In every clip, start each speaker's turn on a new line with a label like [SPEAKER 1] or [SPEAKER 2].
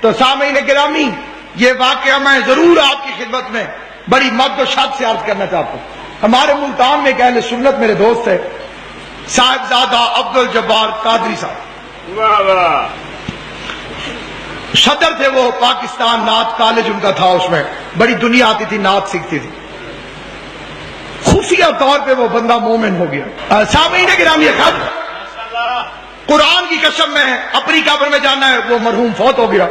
[SPEAKER 1] تو سامعین گرامی، یہ واقعہ میں ضرور آپ کی خدمت میں بڑی مد و شد سے عرض کرنا چاہتا ہوں۔ ہمارے ملتان میں ایک اہل سنت میرے دوست ہے، صاحبزادہ عبد الجبار قادری صاحب، صدر تھے وہ پاکستان نعت کالج ان کا تھا، اس میں بڑی دنیا آتی تھی، نعت سیکھتی تھی۔ خفیہ طور پہ وہ بندہ مومن ہو گیا۔ سامعین گرامی، قرآن کی قسم میں اپنی قبر میں جانا ہے، وہ مرحوم فوت ہو گیا،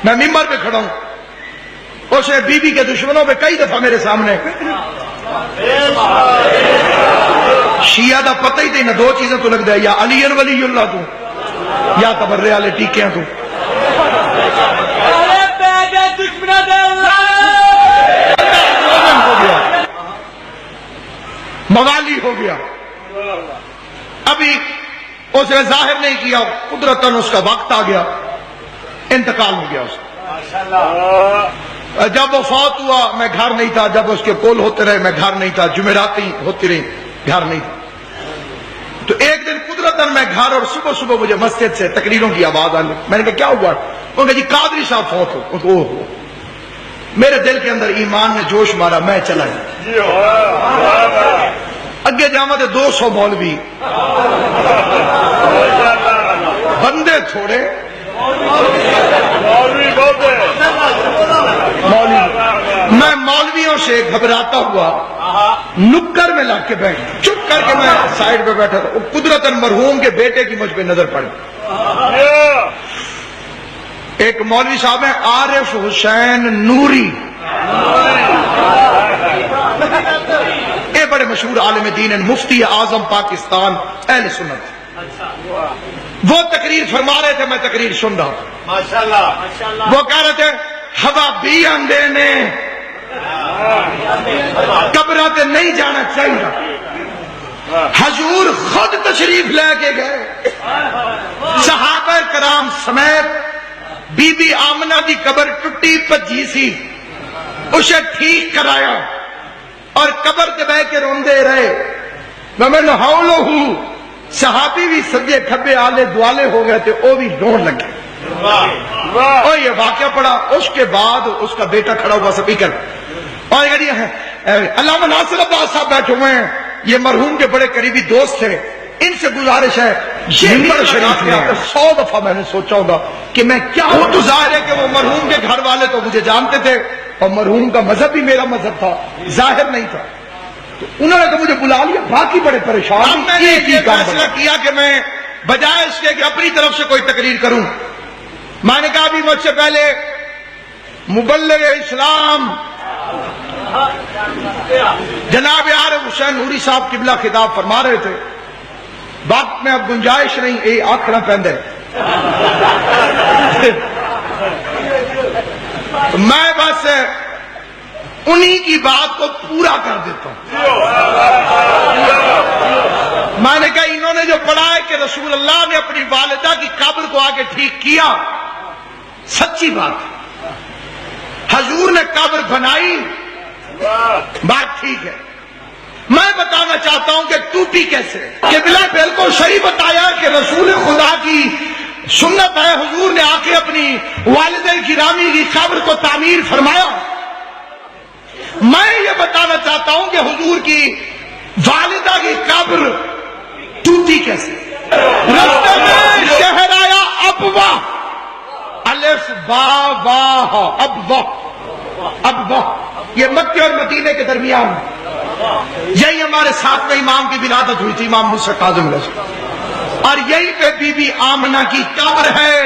[SPEAKER 1] میں ممبر پہ کھڑا ہوں، اسے بی بی کے دشمنوں پہ کئی دفعہ میرے سامنے شیعہ دا پتہ ہی تھی نہ، دو چیزیں تو لگ دے، یا علی ولی اللہ تو یا تبرے والے ٹیکیاں تو موالی ہو گیا۔ ابھی اس نے ظاہر نہیں کیا، قدرتاً اس کا وقت آ گیا، انتقال ہو گیا اس کا۔ جب وہ فوت ہوا میں گھر نہیں تھا، جب اس کے کول ہوتے رہے میں گھر نہیں تھا، جمعراتی ہوتی رہی گھر نہیں تھا۔ تو ایک دن قدرتاً میں گھر، اور صبح صبح مجھے مسجد سے تقریروں کی آواز آئی، میں نے کہا کیا ہوا؟ انہوں نے کہا جی قادری صاحب فوت ہو۔ میرے دل کے اندر ایمان نے جوش مارا، میں چلا اگے جاما تو 200 مولوی، بندے تھوڑے، میں مولویوں سے گھبراتا ہوا نکر میں لگ کے بیٹھ، چپ کر کے میں سائڈ پہ بیٹھا تھا۔ قدرتاً مرحوم کے بیٹے کی مجھ پہ نظر پڑی۔ ایک مولوی صاحب ہیں عارف حسین نوری، یہ بڑے مشہور عالم دین ہیں، مفتی اعظم پاکستان اہل سنت۔ وہ تقریر فرما رہے تھے، میں تقریر سن رہا تھا۔ وہ کہہ رہے تھے ہوا بھی اندے نے قبروں تے نہیں جانا چاہیے، حضور خود تشریف لے کے گئے، صحابہ کرام سمیت، بی بی آمنہ دی قبر ٹوٹی پجی سی، اسے ٹھیک کرایا اور قبر کے بہ کے روندے رہے۔ ومن حولہ، صحابی بھی سجے کھبے آلے دوالے ہو گئے تھے، وہ بھی رون لگے۔ اور یہ واقعہ پڑا، اس کے بعد اس کا بیٹا کھڑا ہوا سپیکر، اور علامہ ناصر عباس صاحب بیٹھے ہوئے ہیں، یہ مرحوم کے بڑے قریبی دوست تھے، ان سے گزارش ہے ممبر شریف میں 100 دفعہ میں نے سوچا ہوگا کہ میں کیا ہوں۔ تو ظاہر ہے کہ وہ مرحوم کے گھر والے تو مجھے جانتے تھے، اور مرحوم کا مذہب بھی میرا مذہب تھا، ظاہر نہیں تھا، تو انہوں نے تو مجھے بلا لیا، باقی بڑے پریشان۔ میں نے یہ فیصلہ کیا کہ میں بجائے اس کے کہ اپنی طرف سے کوئی تقریر کروں، میں نے کہا ابھی مجھ سے پہلے مبلغ اسلام جناب عارف حسین نوری صاحب قبلہ خطاب فرما رہے تھے، وقت میں اب گنجائش نہیں، اے آکھنا پہندے میں بس انہی کی بات کو پورا کر دیتا ہوں۔ میں نے کہا انہوں نے جو پڑھا ہے کہ رسول اللہ نے اپنی والدہ کی قبر کو آگے ٹھیک کیا، سچی بات ہے، حضور نے قبر بنائی، بات ٹھیک ہے۔ میں بتانا چاہتا ہوں کہ ٹوٹی کیسے، قبلہ بالکل صحیح بتایا کہ رسول خدا کی سنت ہے، حضور نے آ کے اپنی والدہ گرامی کی قبر کو تعمیر فرمایا۔ میں یہ بتانا چاہتا ہوں کہ حضور کی والدہ کی قبر ٹوٹی کیسے۔ راستے میں شہر آیا ابوا، الف با واہ، ابوا، یہ مکے اور مدینے کے درمیان، یہی ہمارے ساتویں امام کی ولادت ہوئی تھی، امام موسیٰ کاظم علیہ السلام، اور یہی پہ بی بی آمنہ کی قبر ہے۔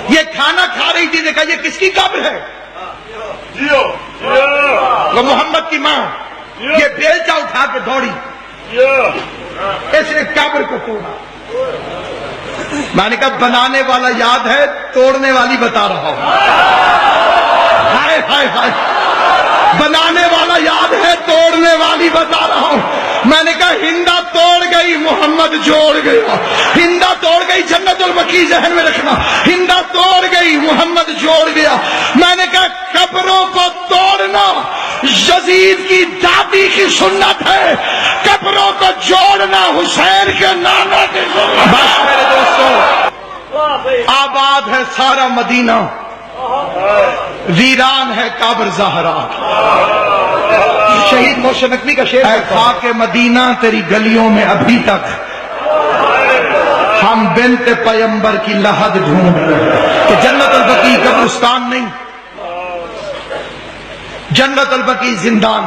[SPEAKER 1] یہ کھانا کھا رہی تھی، دیکھا یہ کس کی قبر ہے؟ وہ محمد کی ماں، یہ بیلچا اٹھا کے دوڑی، اس نے قبر کو توڑا۔ میں نے کہا بنانے والا یاد ہے، توڑنے والی بتا رہا ہوں۔ ہائے ہائے ہائے، بنانے والا یاد ہے، توڑنے والی بتا رہا ہوں۔ میں نے کہا ہندا توڑ گئی، محمد جوڑ گیا، ہندا توڑ گئی، جنت البقیع ذہن میں رکھنا، ہندا توڑ گئی، محمد جوڑ گیا۔ میں نے کہا قبروں کو توڑنا یزید کی دادی کی سنت ہے، قبروں کو جوڑنا حسین کے نانا کی سنت۔ بس میرے دوستوں، آباد ہے سارا مدینہ، ویران ہے قبر زہرا۔
[SPEAKER 2] شہید محسن نقوی کا شعر
[SPEAKER 1] اے خاک مدینہ تیری گلیوں میں ابھی تک ہم بنت پیمبر کی لحد ڈھونڈ رہے ہیں۔ کہ جنت البقیع قبرستان نہیں، جنت البقیع زندان۔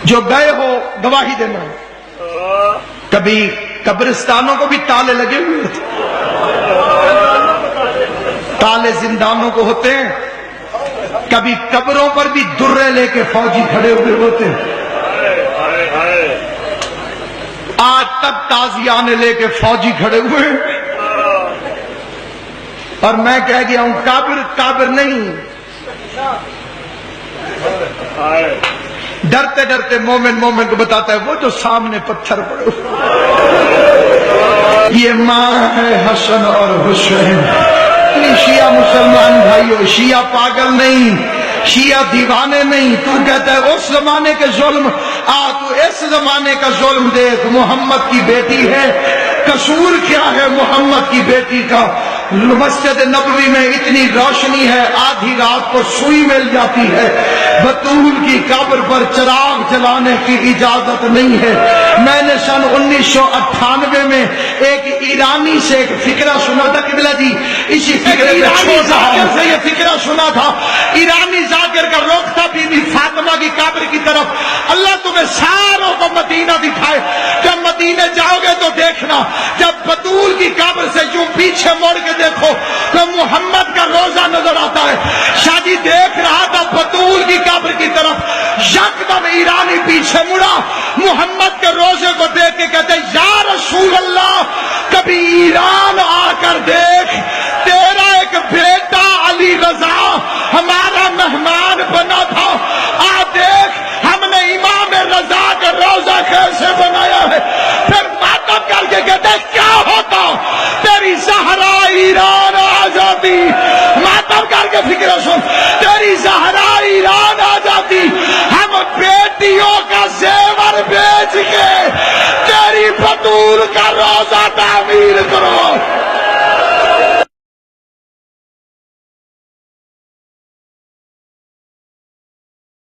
[SPEAKER 1] جو گئے ہو گواہی دینا، کبھی قبرستانوں کو بھی تالے لگے ہوئے تھے، تالے زندانوں کو ہوتے ہیں، کبھی قبروں پر بھی درے لے کے فوجی کھڑے ہوئے ہوتے ہیں۔ آج تک تازیانے لے کے فوجی کھڑے ہوئے ہیں، اور میں کہہ گیا ہوں کابر نہیں، ڈرتے ڈرتے مومن کو بتاتا ہے وہ جو سامنے پتھر پڑے یہ ماں ہے حسن اور حسین۔ شیعہ مسلمان بھائیو، شیعہ پاگل نہیں، شیعہ دیوانے نہیں۔ تو کہتا ہے اس زمانے کے ظلم، تو اس زمانے کا ظلم دیکھ، محمد کی بیٹی ہے، قصور کیا ہے محمد کی بیٹی کا؟ مسجد نبوی میں اتنی روشنی ہے، آدھی رات کو سوئی مل جاتی ہے، بطول کی قبر پر چراغ جلانے کی اجازت نہیں ہے۔ میں نے سن 1998 میں ایک ایرانی سے ایک فکرہ سنا تھا، قبلہ جی اسی فکرے سے یہ فکرہ سنا تھا۔ ایرانی ذاکر کا رخ تھا بی بی فاطمہ کی قبر کی طرف۔ اللہ تمہیں ساروں کو مدینہ دکھائے، جب مدینے جاؤ گے تو دیکھنا، جب بطول کی قبر سے یوں پیچھے موڑ کے دیکھو تو محمد کا روزہ نظر آتا ہے۔ شادی دیکھ رہا تھا بطول کی قبر کی طرف، یکدم ایرانی پیچھے مڑا، محمد کے روزے کو دیکھ کے کہتے یا رسول اللہ کبھی ایران آ کر دیکھ، تیرا ایک بیٹا علی رضا ہمارا مہمان بنا تھا، آ دیکھ ہم نے امام رضا کا روزہ کیسے بنایا ہے۔ پھر ماتم کر کے کہتے کیا ہوتا تیری زہرا ایران آ جاتی، ماتم کر کے فکر سن، تیری زہرا ایران آ جاتی، ہم بیٹیوں کا زیور بیچ کے تیری بطول کا روزہ تعمیر کرو۔